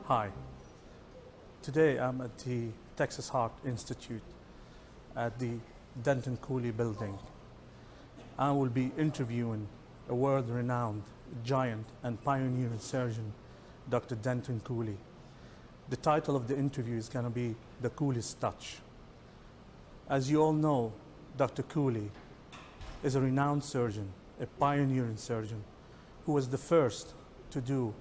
Hi. Today I'm at the Texas Heart Institute at the Denton Cooley building. I will be interviewing a world-renowned giant and pioneering surgeon, Dr. Denton Cooley. The title of the interview is going to be The Cooley's Touch. As you all know, Dr. Cooley is a renowned surgeon, a pioneering surgeon, who was the first to do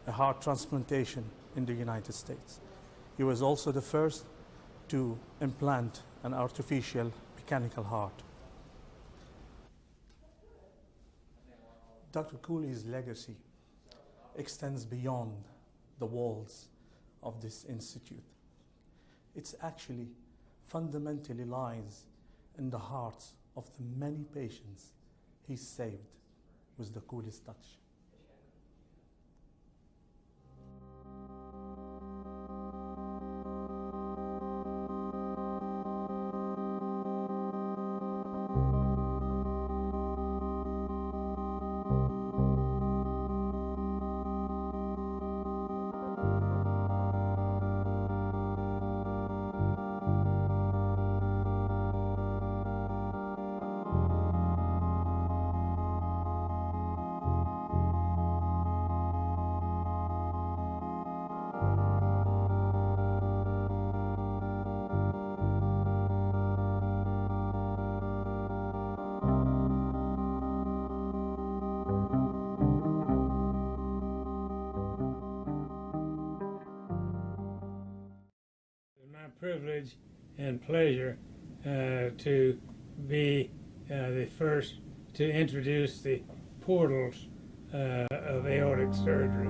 a heart transplantation in the United States. He was also the first to implant an artificial mechanical heart. Dr. Cooley's legacy extends beyond the walls of this institute. It actually fundamentally lies in the hearts of the many patients he saved with the Cooley's touch. Privilege and pleasure to be the first to introduce the portals of aortic surgery.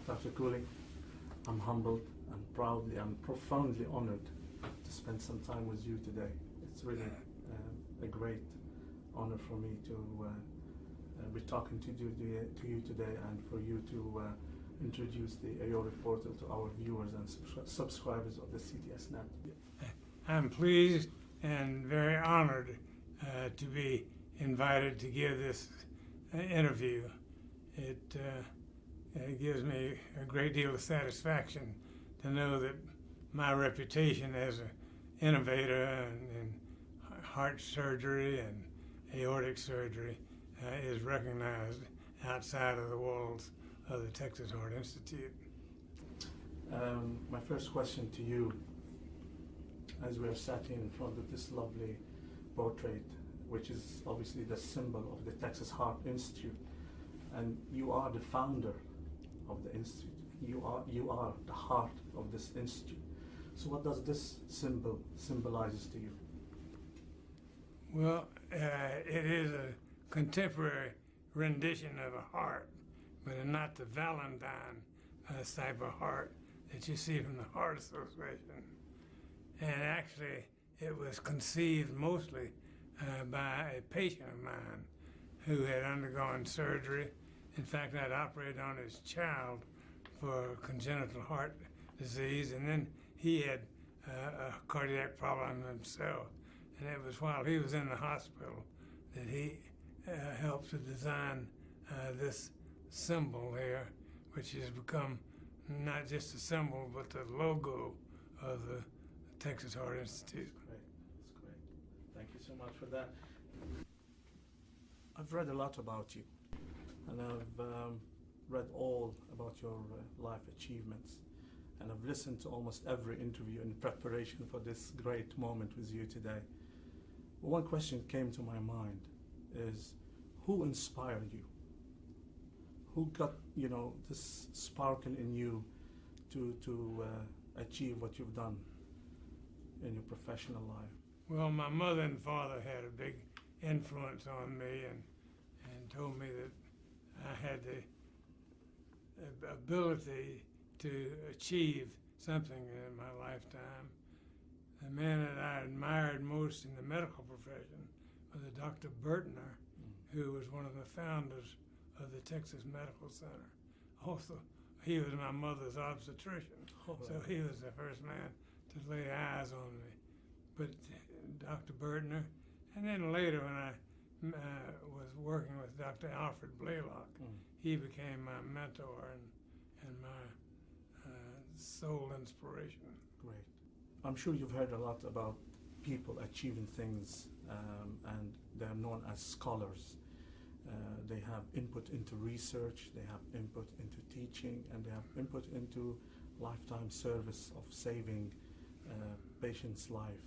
Dr. Cooley, I'm humbled, I'm profoundly honored to spend some time with you today. It's really a great honor for me to be talking to you today, and for you to introduce the aortic portal to our viewers and subscribers of the CTSNet. I'm pleased and very honored to be invited to give this interview. It gives me a great deal of satisfaction to know that my reputation as an innovator in heart surgery and aortic surgery is recognized outside of the walls of the Texas Heart Institute. My first question to you, as we are sat in front of this lovely portrait, which is obviously the symbol of the Texas Heart Institute, and you are the founder of the institute. You are the heart of this institute. So what does this symbol symbolize to you? Well, it is a contemporary rendition of a heart, but not the Valentine type of heart that you see from the Heart Association. And actually, it was conceived mostly by a patient of mine who had undergone surgery. In fact, I'd operated on his child for congenital heart disease, and then he had a cardiac problem himself. And it was while he was in the hospital that he helped to design this symbol here, which has become not just a symbol, but the logo of the Texas Heart Institute. That's great. Thank you so much for that. I've read a lot about you, and I've read all about your life achievements, and I've listened to almost every interview in preparation for this great moment with you today. One question came to my mind is, who inspired you? Who got, this sparkle in you to achieve what you've done in your professional life? Well, my mother and father had a big influence on me and told me that I had the ability to achieve something in my lifetime. The man that I admired most in the medical profession was a Dr. Burtner, who was one of the founders of the Texas Medical Center. Also, he was my mother's obstetrician, so he was the first man to lay eyes on me. But Dr. Burtner, and then later when I was working with Dr. Alfred Blaylock. He became my mentor and my sole inspiration. Great. I'm sure you've heard a lot about people achieving things, and they're known as scholars. They have input into research, they have input into teaching, and they have input into lifetime service of saving patients' life,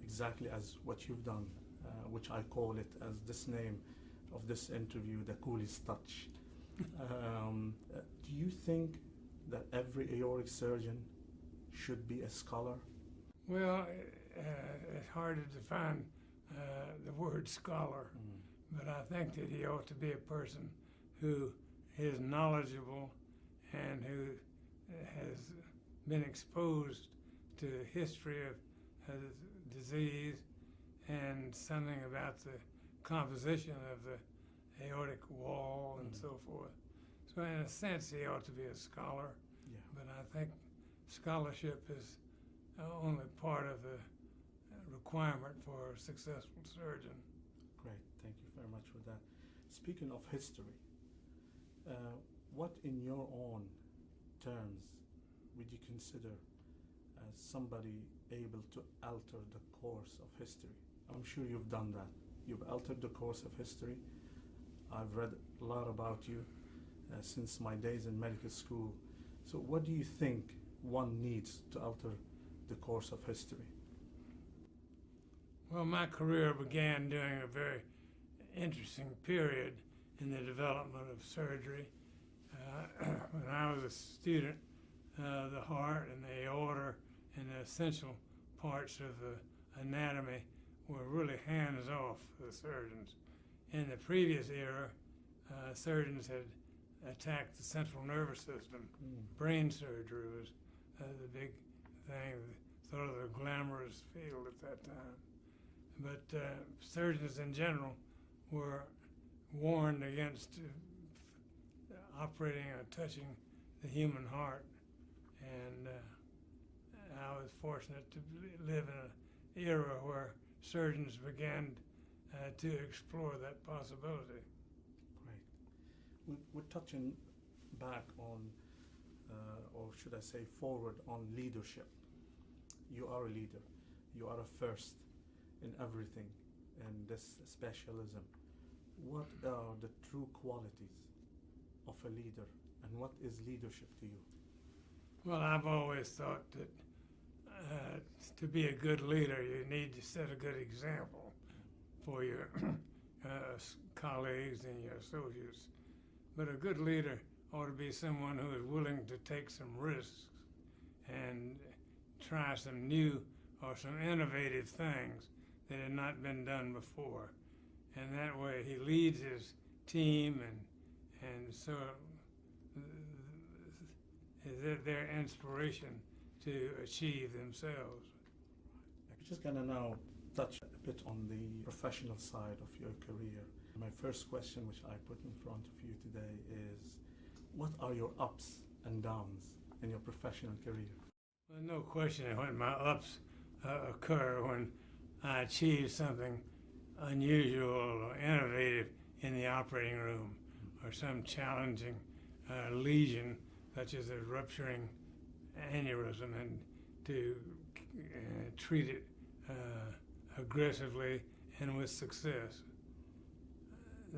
exactly as what you've done, which I call it as this name of this interview, the Cooley's touch. Do you think that every aortic surgeon should be a scholar? Well, it's hard to define the word scholar, but I think that he ought to be a person who is knowledgeable and who has been exposed to the history of disease and something about the composition of the aortic wall and so forth. So in a sense, he ought to be a scholar, but I think scholarship is only part of the requirement for a successful surgeon. Great, thank you very much for that. Speaking of history, what in your own terms would you consider as somebody able to alter the course of history? I'm sure you've done that. You've altered the course of history. I've read a lot about you since my days in medical school. So what do you think one needs to alter the course of history? Well, my career began during a very interesting period in the development of surgery. When I was a student, the heart and the aorta and the essential parts of the anatomy were really hands-off for the surgeons. In the previous era, surgeons had attacked the central nervous system. Brain surgery was the big thing, sort of the glamorous field at that time. But surgeons in general were warned against operating or touching the human heart. And I was fortunate to live in an era where surgeons began to explore that possibility. Great. We're touching back on, or should I say forward, on leadership. You are a leader. You are a first in everything in this specialism. What are the true qualities of a leader, and what is leadership to you? Well, I've always thought that to be a good leader, you need to set a good example for your colleagues and your associates. But a good leader ought to be someone who is willing to take some risks and try some new or some innovative things that had not been done before. And that way he leads his team and so is their inspiration to achieve themselves. I'm just gonna now touch a bit on the professional side of your career. My first question, which I put in front of you today, is what are your ups and downs in your professional career? Well, no question when my ups occur when I achieve something unusual or innovative in the operating room, or some challenging lesion, such as a rupturing aneurysm, and to treat it aggressively and with success.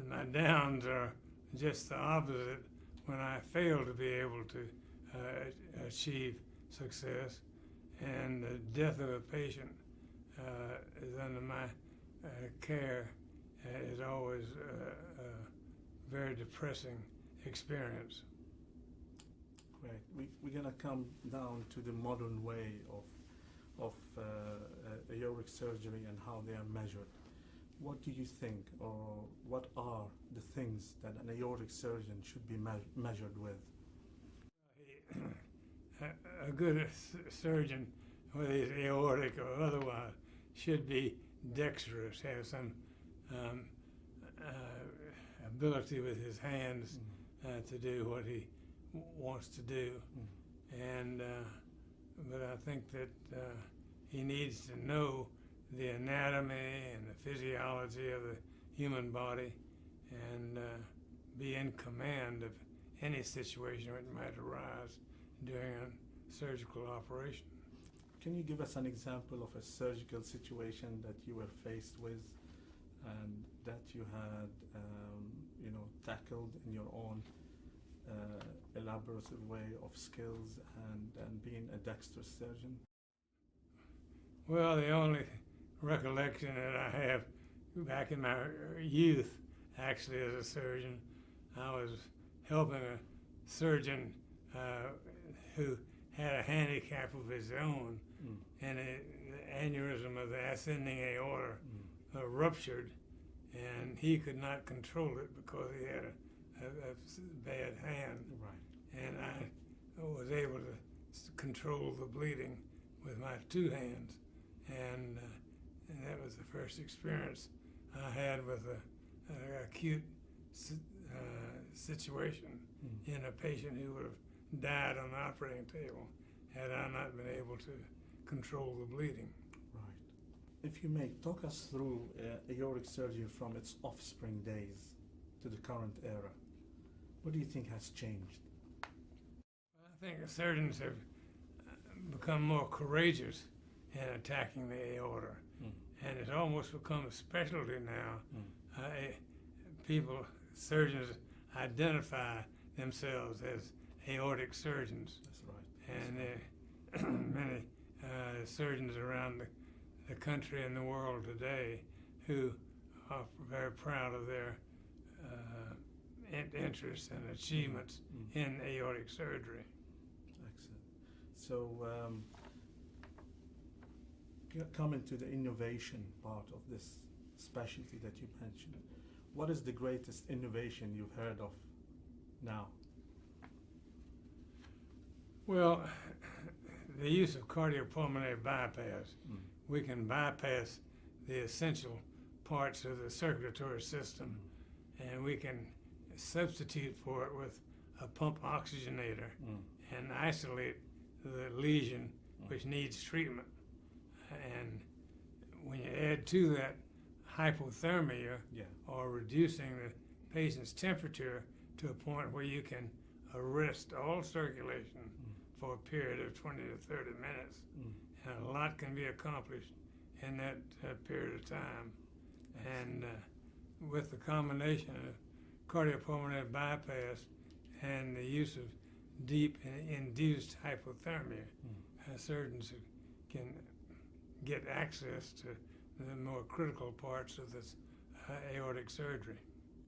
My downs are just the opposite, when I fail to be able to achieve success, and the death of a patient is under my care is always a very depressing experience. Great. We're going to come down to the modern way of aortic surgery and how they are measured. What do you think, or what are the things that an aortic surgeon should be measured with? A good surgeon, whether he's aortic or otherwise, should be dexterous, have some ability with his hands to do what he wants to do. And but I think that he needs to know the anatomy and the physiology of the human body and be in command of any situation that might arise during a surgical operation. Can you give us an example of a surgical situation that you were faced with and that you had, tackled in your own elaborate way of skills and being a dexterous surgeon? Well, the only recollection that I have back in my youth, actually, as a surgeon, I was helping a surgeon who had a handicap of his own, and the aneurysm of the ascending aorta ruptured, and he could not control it because he had a bad hand. Right. And I was able to control the bleeding with my two hands, and that was the first experience I had with an acute situation in a patient who would have died on the operating table had I not been able to control the bleeding. Right. If you may, talk us through aortic surgery from its offspring days to the current era. What do you think has changed? I think surgeons have become more courageous in attacking the aorta, and it's almost become a specialty now. Surgeons identify themselves as aortic surgeons. That's right. And many surgeons around the country and the world today who are very proud of their interests and achievements in aortic surgery. Excellent. So, coming to the innovation part of this specialty that you mentioned, what is the greatest innovation you've heard of now? Well, the use of cardiopulmonary bypass. We can bypass the essential parts of the circulatory system, and we can substitute for it with a pump oxygenator and isolate the lesion which needs treatment. And when you add to that hypothermia, or reducing the patient's temperature to a point where you can arrest all circulation for a period of 20 to 30 minutes, and a lot can be accomplished in that period of time. And with the combination of cardiopulmonary bypass and the use of deep induced hypothermia, surgeons can get access to the more critical parts of this aortic surgery.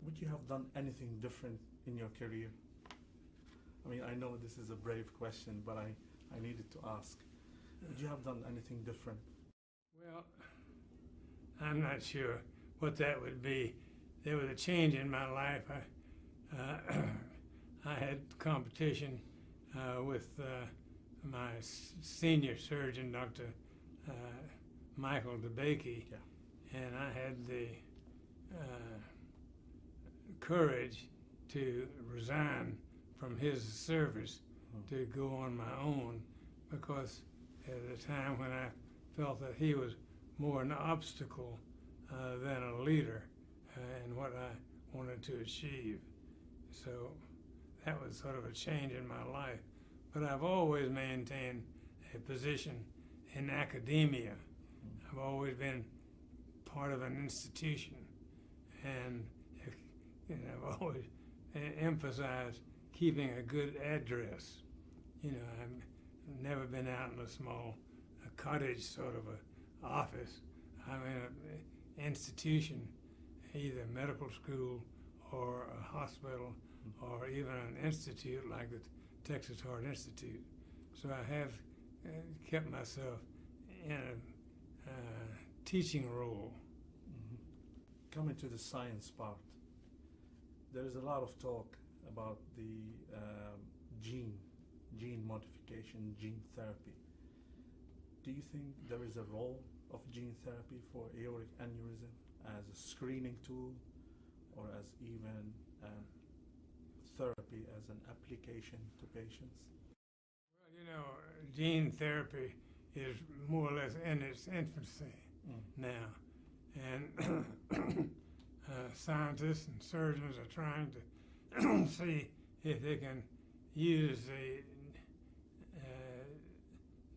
Would you have done anything different in your career? I mean, I know this is a brave question, but I needed to ask. Would you have done anything different? Well, I'm not sure what that would be. There was a change in my life. I had competition with my senior surgeon, Dr. Michael DeBakey, and I had the courage to resign from his service to go on my own, because at a time when I felt that he was more an obstacle than a leader in what I wanted to achieve. So that was sort of a change in my life. But I've always maintained a position in academia. I've always been part of an institution, and I've always emphasized keeping a good address. I've never been out in a small cottage sort of a office. I'm in an institution, either medical school or a hospital or even an institute like the Texas Heart Institute. So I have kept myself in a teaching role. Coming to the science part, there is a lot of talk about the gene modification, gene therapy. Do you think there is a role of gene therapy for aortic aneurysm as a screening tool, or as even therapy as an application to patients? Well, gene therapy is more or less in its infancy now, and scientists and surgeons are trying to see if they can use the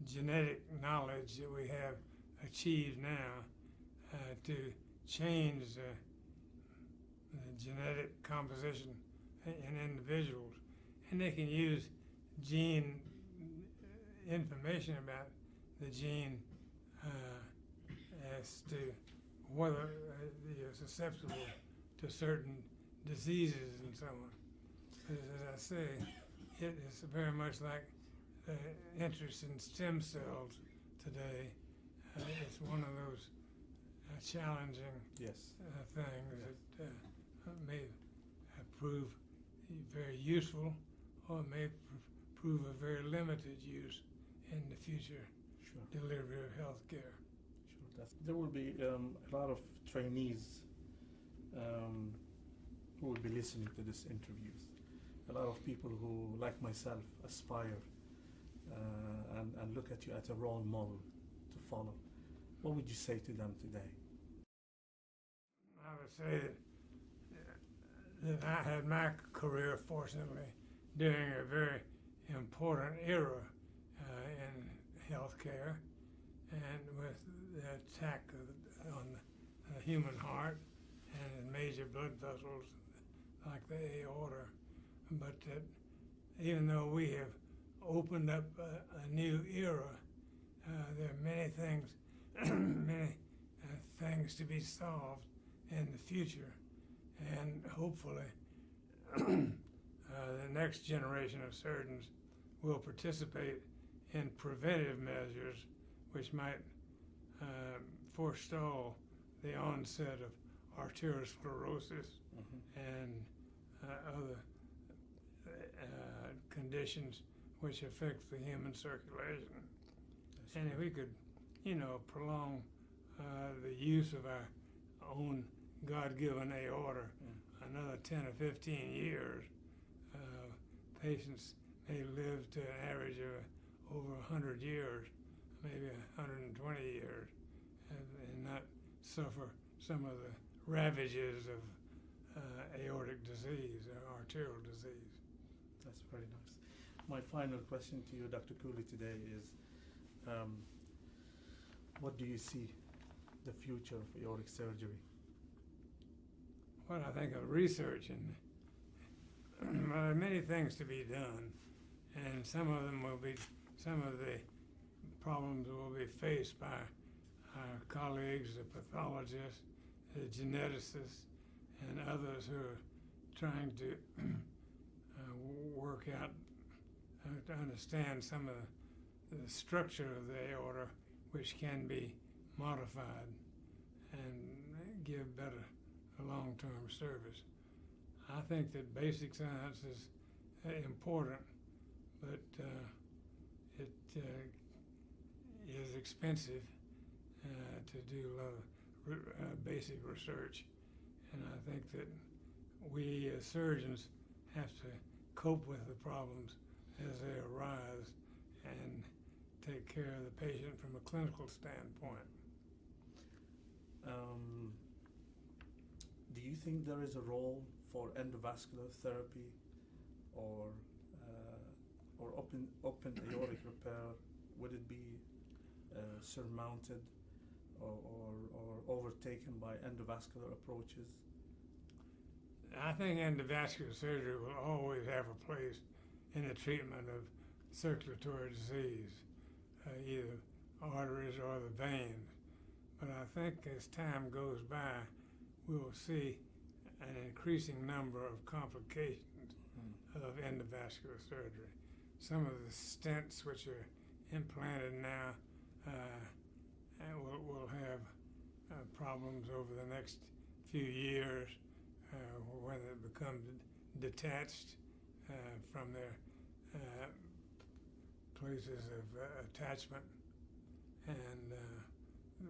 genetic knowledge that we have achieved now to change the genetic composition in individuals. And they can use gene information about the gene as to whether you're susceptible to certain diseases and so on. As I say, it is very much like the interest in stem cells today. It's one of those challenging Yes. things that may prove very useful or may prove a very limited use in the future Sure. delivery of health care. Sure. There will be a lot of trainees who will be listening to this interviews. A lot of people who, like myself, aspire and look at you as a role model to follow. What would you say to them today? I would say that I had my career, fortunately, during a very important era in healthcare, and with the attack on the human heart and major blood vessels like the aorta. But that even though we have opened up a new era, there are many things, many things to be solved in the future, and hopefully the next generation of surgeons will participate in preventive measures which might forestall the onset of arteriosclerosis and other conditions which affect the human circulation. And if we could, prolong the use of our own God-given aorta another 10 or 15 years, patients may live to an average of over 100 years, maybe 120 years, and not suffer some of the ravages of aortic disease or arterial disease. That's very nice. My final question to you, Dr. Cooley, today is, what do you see the future of aortic surgery? Well, I think of research, and there are many things to be done, and some of the problems will be faced by our colleagues, the pathologists, the geneticists, and others who are trying to work out to understand some of the structure of the aorta, which can be modified and give better long-term service. I think that basic science is important, but it is expensive to do a lot of basic research, and I think that we as surgeons have to cope with the problems as they arise and take care of the patient from a clinical standpoint. Do you think there is a role for endovascular therapy or open aortic repair? Would it be surmounted or overtaken by endovascular approaches? I think endovascular surgery will always have a place in the treatment of circulatory disease, either arteries or the veins. But I think as time goes by, we will see an increasing number of complications of endovascular surgery. Some of the stents which are implanted now will have problems over the next few years when it becomes detached from their places of attachment, and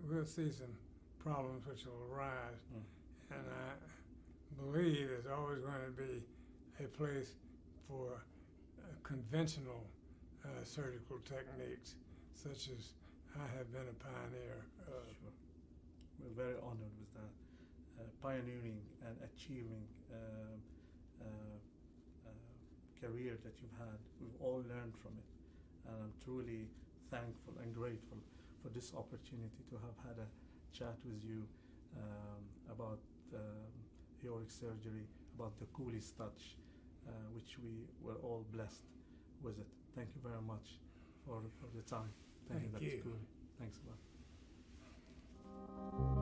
we'll see some problems which will arise. And I believe there's always going to be a place for conventional surgical techniques, such as I have been a pioneer of. Sure. We're very honored with that. pioneering and achieving career that you've had. We've all learned from it, and I'm truly thankful and grateful for this opportunity to have had a chat with you about aortic surgery, about the Cooley's touch, which we were all blessed with it. Thank you very much for the time. Thank Dr. you. Cooley. Thanks a lot.